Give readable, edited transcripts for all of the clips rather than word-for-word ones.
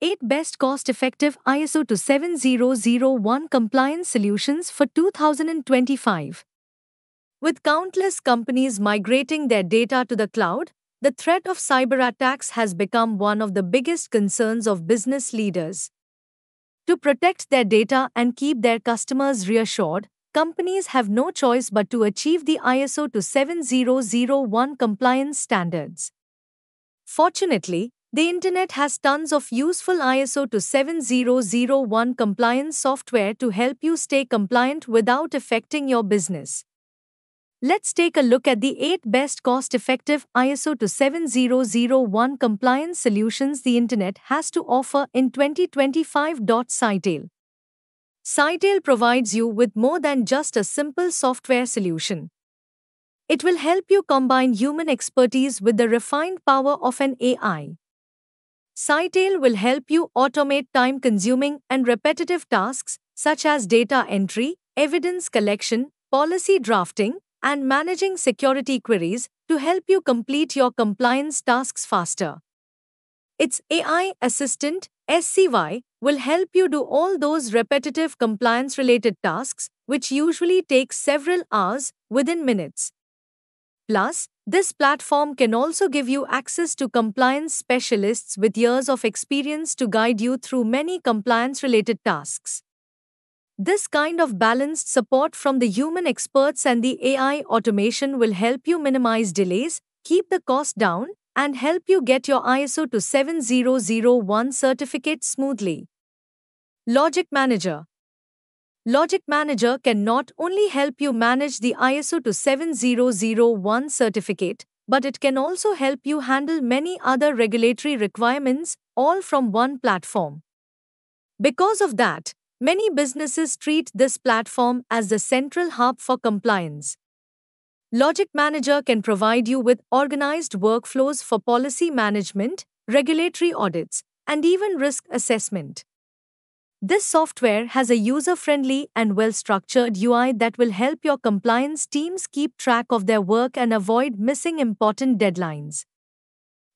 8 Best Cost-Effective ISO 27001 Compliance Solutions for 2025. With countless companies migrating their data to the cloud, the threat of cyber attacks has become one of the biggest concerns of business leaders. To protect their data and keep their customers reassured, companies have no choice but to achieve the ISO 27001 compliance standards. Fortunately, the Internet has tons of useful ISO 27001 compliance software to help you stay compliant without affecting your business. Let's take a look at the 8 best cost-effective ISO 27001 compliance solutions the Internet has to offer in 2025. Cytel. Cytel provides you with more than just a simple software solution. It will help you combine human expertise with the refined power of an AI. Cytel will help you automate time-consuming and repetitive tasks such as data entry, evidence collection, policy drafting, and managing security queries to help you complete your compliance tasks faster. Its AI Assistant, SCY, will help you do all those repetitive compliance-related tasks, which usually take several hours, within minutes. Plus, this platform can also give you access to compliance specialists with years of experience to guide you through many compliance-related tasks. This kind of balanced support from the human experts and the AI automation will help you minimize delays, keep the cost down, and help you get your ISO 27001 certificate smoothly. Logic Manager. Logic Manager can not only help you manage the ISO 27001 certificate, but it can also help you handle many other regulatory requirements, all from one platform. Because of that, many businesses treat this platform as the central hub for compliance. Logic Manager can provide you with organized workflows for policy management, regulatory audits, and even risk assessment. This software has a user-friendly and well-structured UI that will help your compliance teams keep track of their work and avoid missing important deadlines.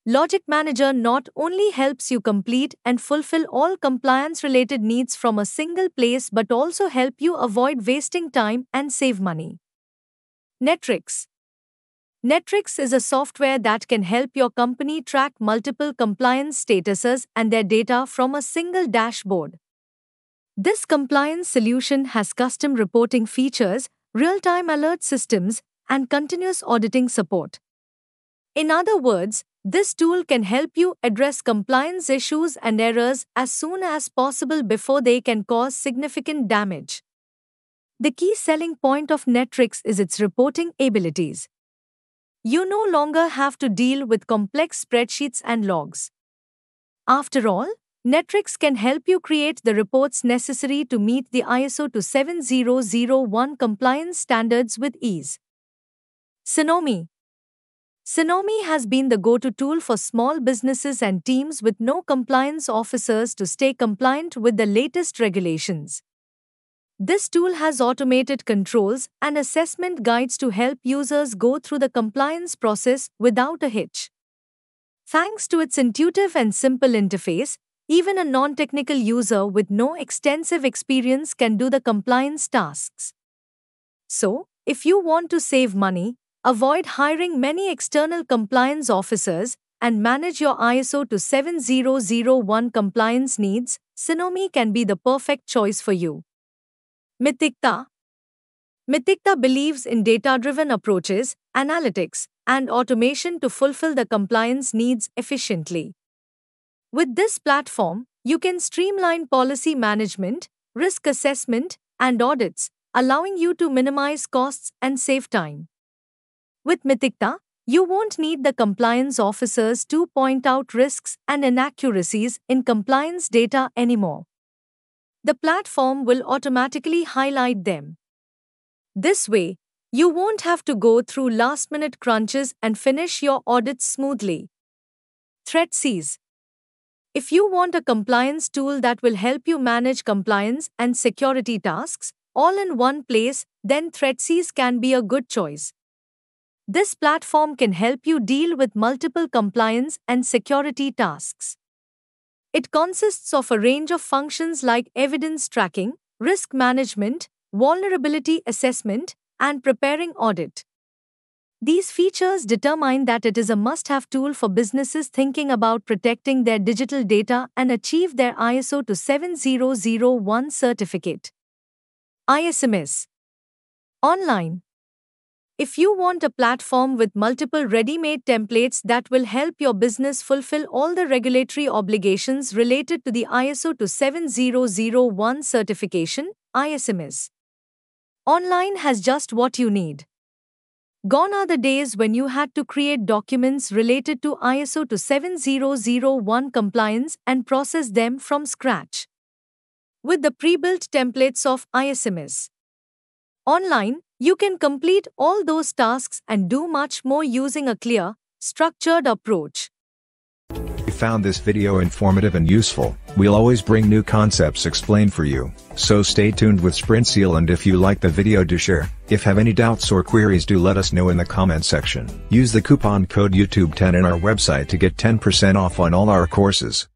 Logic Manager not only helps you complete and fulfill all compliance-related needs from a single place but also help you avoid wasting time and save money. Netrix. Netrix is a software that can help your company track multiple compliance statuses and their data from a single dashboard. This compliance solution has custom reporting features, real-time alert systems, and continuous auditing support. In other words, this tool can help you address compliance issues and errors as soon as possible before they can cause significant damage. The key selling point of Netrix is its reporting abilities. You no longer have to deal with complex spreadsheets and logs. After all, Netrix can help you create the reports necessary to meet the ISO 27001 compliance standards with ease. Synomi. Synomi has been the go-to tool for small businesses and teams with no compliance officers to stay compliant with the latest regulations. This tool has automated controls and assessment guides to help users go through the compliance process without a hitch. Thanks to its intuitive and simple interface, even a non-technical user with no extensive experience can do the compliance tasks. So, if you want to save money, avoid hiring many external compliance officers, and manage your ISO 27001 compliance needs, Synomi can be the perfect choice for you. Mythicta. Mythicta believes in data-driven approaches, analytics, and automation to fulfill the compliance needs efficiently. With this platform, you can streamline policy management, risk assessment, and audits, allowing you to minimize costs and save time. With Mythicta, you won't need the compliance officers to point out risks and inaccuracies in compliance data anymore. The platform will automatically highlight them. This way, you won't have to go through last-minute crunches and finish your audits smoothly. ThreatSeize. If you want a compliance tool that will help you manage compliance and security tasks all in one place, then ThreatSeize can be a good choice. This platform can help you deal with multiple compliance and security tasks. It consists of a range of functions like evidence tracking, risk management, vulnerability assessment, and preparing audit. These features determine that it is a must-have tool for businesses thinking about protecting their digital data and achieve their ISO 27001 certificate. ISMS Online. If you want a platform with multiple ready-made templates that will help your business fulfill all the regulatory obligations related to the ISO 27001 certification, ISMS Online has just what you need. Gone are the days when you had to create documents related to ISO 27001 compliance and process them from scratch. With the pre-built templates of ISMS Online, you can complete all those tasks and do much more using a clear, structured approach. If you found this video informative and useful, we'll always bring new concepts explained for you, so stay tuned with SprintSeal, and if you like the video, do share. If have any doubts or queries, do let us know in the comment section. Use the coupon code YouTube10 in our website to get 10% off on all our courses.